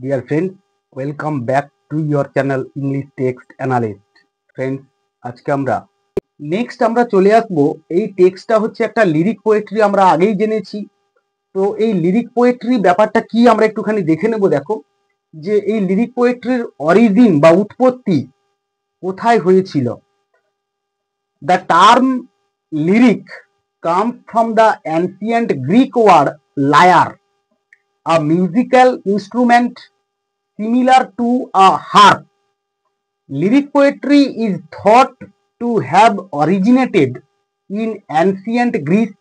Dear friends, welcome back to your channel English Text Analyst. Friends, আজকে আমরা চলে আসবো। এই টেক্সটটা হচ্ছে একটা লিরিক পোয়েট্রি, আমরা আগেই জেনেছি। তো এই লিরিক পোয়েট্রি ব্যাপারটা কি আমরা একটুখানি দেখে নেব। দেখো যে এই লিরিক পোয়েট্রির অরিজিন বা উৎপত্তি কোথায় হয়েছিল। The term lyric comes from the ancient Greek word lyre, a musical instrument similar to a harp. Lyric poetry is thought to have originated in ancient Greece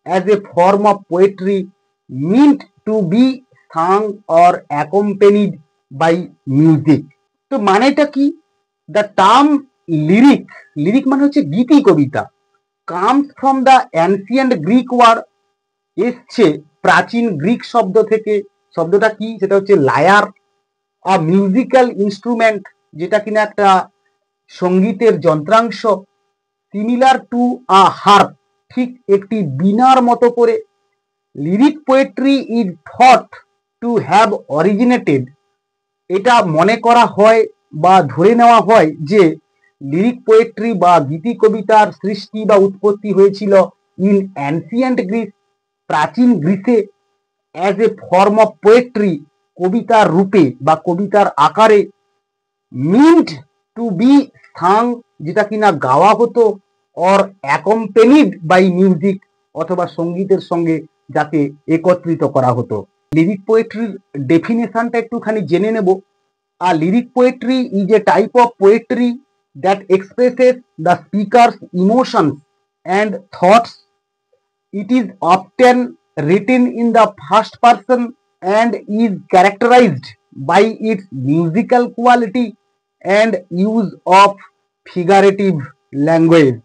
as a form of poetry meant to be sung or accompanied by music. তো মানেটা কি? The term lyric, lyric মানে হচ্ছে গীতি কবিতা, comes from the ancient Greek word, এসছে প্রাচীন Greek শব্দ থেকে। শব্দটা কি? সেটা হচ্ছে লায়ার, আ মিউজিক্যাল ইনস্ট্রুমেন্ট, যেটা কিনা একটা সঙ্গীতের যন্ত্রাংশ, সিমিলার টু আ হার্প, ঠিক একটি বীণার মতো করে। Lyric poetry is thought to have originated, এটা মনে করা হয় বা ধরে নেওয়া হয় যে লিরিক পোয়েট্রি বা গীতি কবিতার সৃষ্টি বা উৎপত্তি হয়েছিল ইন অ্যানসিয়েন্ট গ্রিস, প্রাচীন গ্রিসে, as a form of poetry, কবিতার রূপে বা কবিতার আকারে, মিন্ট টু বি সাং, যেটা কিনা গাওয়া হতো, অর অ্যাকম্পেনিড বাই মিউজিক, অথবা সঙ্গীতের সঙ্গে যাতে একত্রিত করা হতো। লিরিক পোয়েট্রির ডেফিনেশনটা একটুখানি জেনে নেব। আর lyric poetry is a type of poetry that expresses the speaker's emotions and thoughts. It is often written in the first person and is characterized by its musical quality and use of figurative language.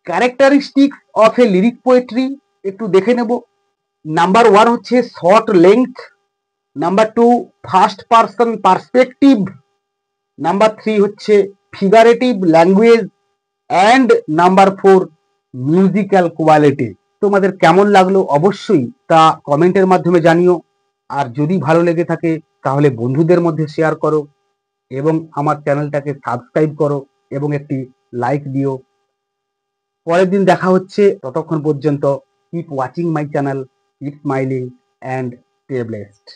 Characteristics of a lyric poetry একটু দেখে নেব। Number 1 হচ্ছে short length, number 2 first person perspective, number 3 হচ্ছে figurative language, and number 4 musical quality. তোমাদের কেমন লাগলো অবশ্যই তা কমেন্টের মাধ্যমে জানিও। আর যদি ভালো লেগে থাকে তাহলে বন্ধুদের মধ্যে শেয়ার করো এবং আমার চ্যানেলটাকে সাবস্ক্রাইব করো এবং একটি লাইক দিও। পরের দিন দেখা হচ্ছে, ততক্ষণ পর্যন্ত keep watching my channel, keep smiling and stay blessed.